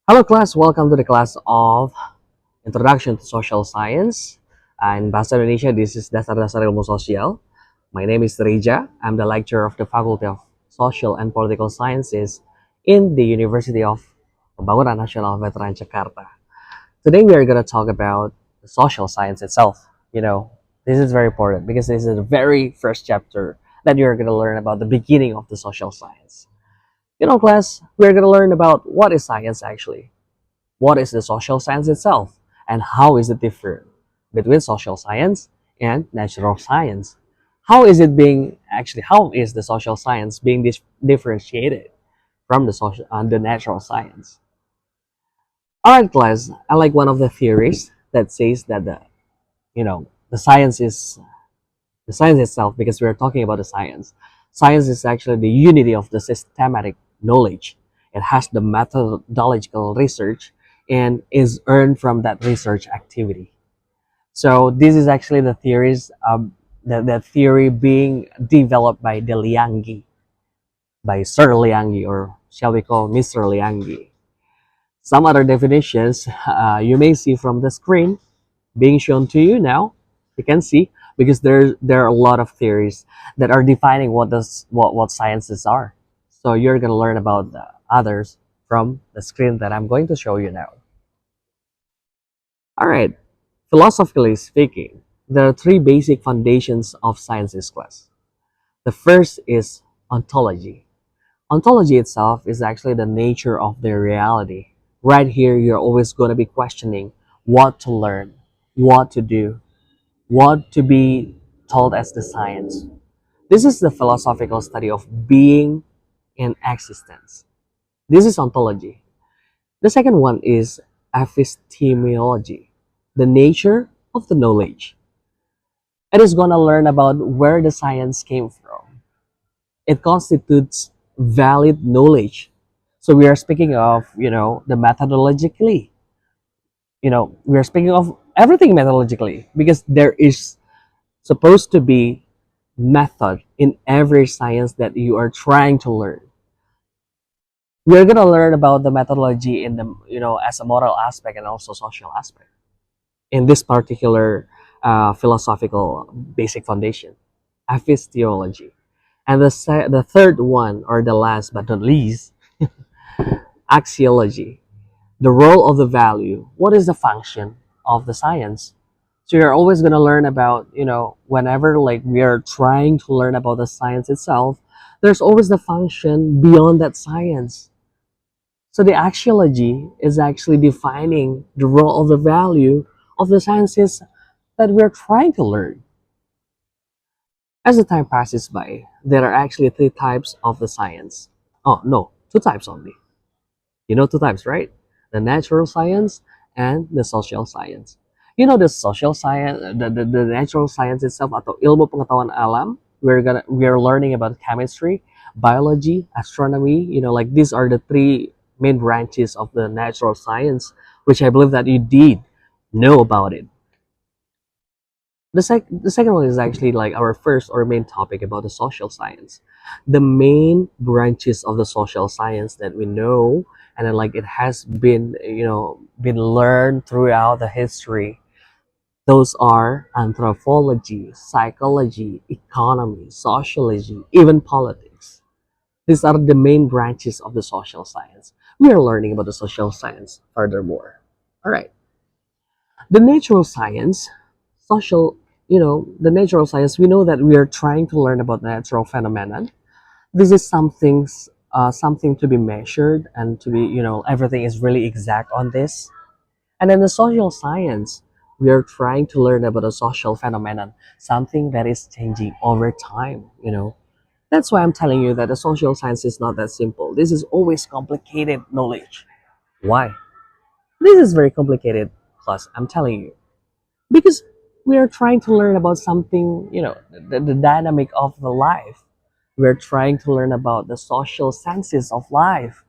Hello class, welcome to the class of Introduction to Social Science. In Bahasa Indonesia, this is Dasar-Dasar Ilmu Sosial. My name is Reja. I'm the lecturer of the Faculty of Social and Political Sciences in the University of Pembangunan Nasional Veteran Jakarta. Today we are going to talk about the social science itself. This is very important because this is the very first chapter that you're going to learn about the beginning of the social science. Class, we're going to learn about what is science actually, what is the social science itself, and how is it different between social science and natural science. How is the social science being differentiated from the natural science? All right, class. I like one of the theories that says that the science is the science itself, because we're talking about the science. Science is actually the unity of the systematic knowledge. It has the methodological research and is earned from that research activity. So this is actually the theories, the theory being developed by by Sir Liangi, or shall we call Mr. Liangi. Some other definitions you may see from the screen being shown to you now. You can see, because there are a lot of theories that are defining what sciences are. So you're going to learn about the others from the screen that I'm going to show you now. All right. Philosophically speaking, there are three basic foundations of sciences class. The first is ontology. Ontology itself is actually the nature of the reality. Right here, you're always going to be questioning what to learn, what to do, what to be told as the science. This is the philosophical study of being and existence. This is ontology. The second one is epistemology, the nature of the knowledge. It is going to learn about where the science came from. It constitutes valid knowledge. So we are speaking of, the methodologically. We are speaking of everything methodologically, because there is supposed to be method in every science that you are trying to learn. We're gonna learn about the methodology in the as a moral aspect and also social aspect in this particular philosophical basic foundation, epistemology. And the third one, or the last but not least, axiology, the role of the value. What is the function of the science? So you're always going to learn about, whenever like we are trying to learn about the science itself, there's always the function beyond that science. So the axiology is actually defining the role of the value of the sciences that we're trying to learn. As the time passes by, there are actually three types of the science. Oh, no, two types only. You know two types, right? The natural science and the social science. The social science, the natural science itself, atau ilmu pengetahuan alam. We're learning about chemistry, biology, astronomy. Like these are the three main branches of the natural science, which I believe that you did know about it. The second one is actually like our first or main topic about the social science. The main branches of the social science that we know, and then like it has been been learned throughout the history. Those are anthropology, psychology, economy, sociology, even politics. These are the main branches of the social science. We are learning about the social science furthermore. All right. The natural science, social, the natural science, we know that we are trying to learn about natural phenomenon. This is something to be measured and to be, everything is really exact on this. And then the social science, we are trying to learn about a social phenomenon, something that is changing over time. That's why I'm telling you that the social science is not that simple. This is always complicated knowledge. Why? This is very complicated, plus, I'm telling you. Because we are trying to learn about something, the dynamic of the life. We're trying to learn about the social senses of life.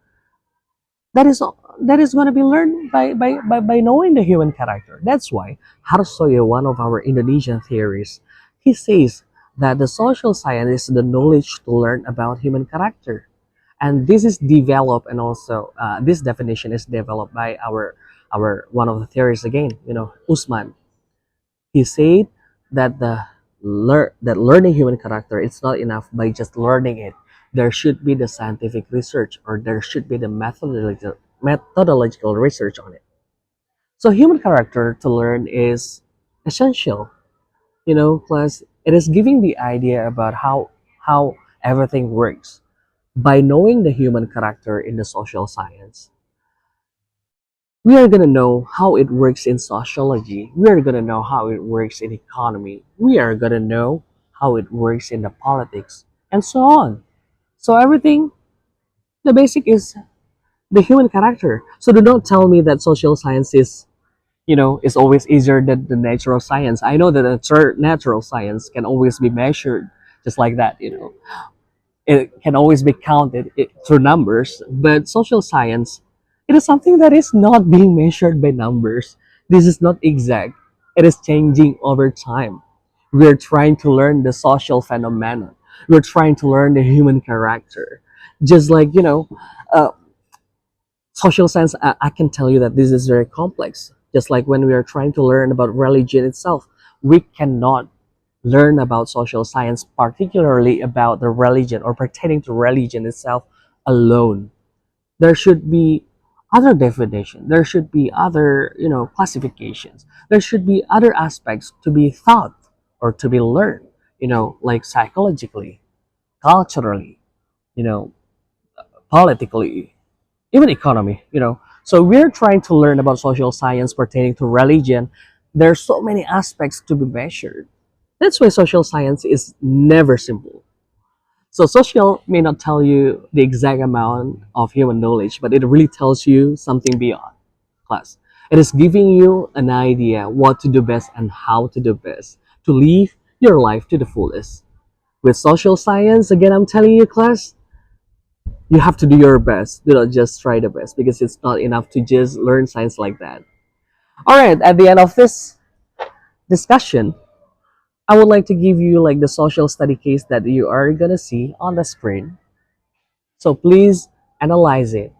That is going to be learned by knowing the human character. That's why Harsoyo, one of our Indonesian theorists, he says that the social science is the knowledge to learn about human character. And this is developed, and also this definition is developed by our one of the theories again, Usman. He said that that learning human character, it's not enough by just learning it. There should be the scientific research, or there should be the methodological research on it. So human character to learn is essential, plus it is giving the idea about how everything works. By knowing the human character in the social science, we are going to know how it works in sociology. We are going to know how it works in economy. We are going to know how it works in the politics, and so on. So everything, the basic is the human character. So do not tell me that social science is always easier than the natural science. I know that the natural science can always be measured just like that. It can always be counted through numbers, but social science, it is something that is not being measured by numbers. This is not exact. It is changing over time. We're trying to learn the social phenomenon. We're trying to learn the human character. Just like, uh, social science, I can tell you that this is very complex. Just like when we are trying to learn about religion itself, we cannot learn about social science, particularly about the religion or pertaining to religion itself alone. There should be other definition. There should be other, classifications. There should be other aspects to be thought or to be learned, like psychologically, culturally, you know, politically, even economy. So we're trying to learn about social science pertaining to religion. There's so many aspects to be measured. That's why social science is never simple. So social may not tell you the exact amount of human knowledge, but it really tells you something beyond class. It is giving you an idea what to do best and how to do best to live your life to the fullest. With social science, again, I'm telling you, class, you have to do your best. Do not just try the best, because it's not enough to just learn science like that. All right, at the end of this discussion, I would like to give you like the social study case that you are gonna see on the screen. So please analyze it.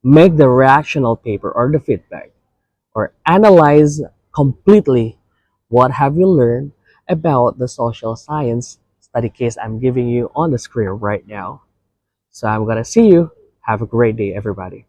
Make the reactional paper or the feedback, or analyze completely what have you learned about the social science study case I'm giving you on the screen right now. So I'm gonna see you. Have a great day, everybody.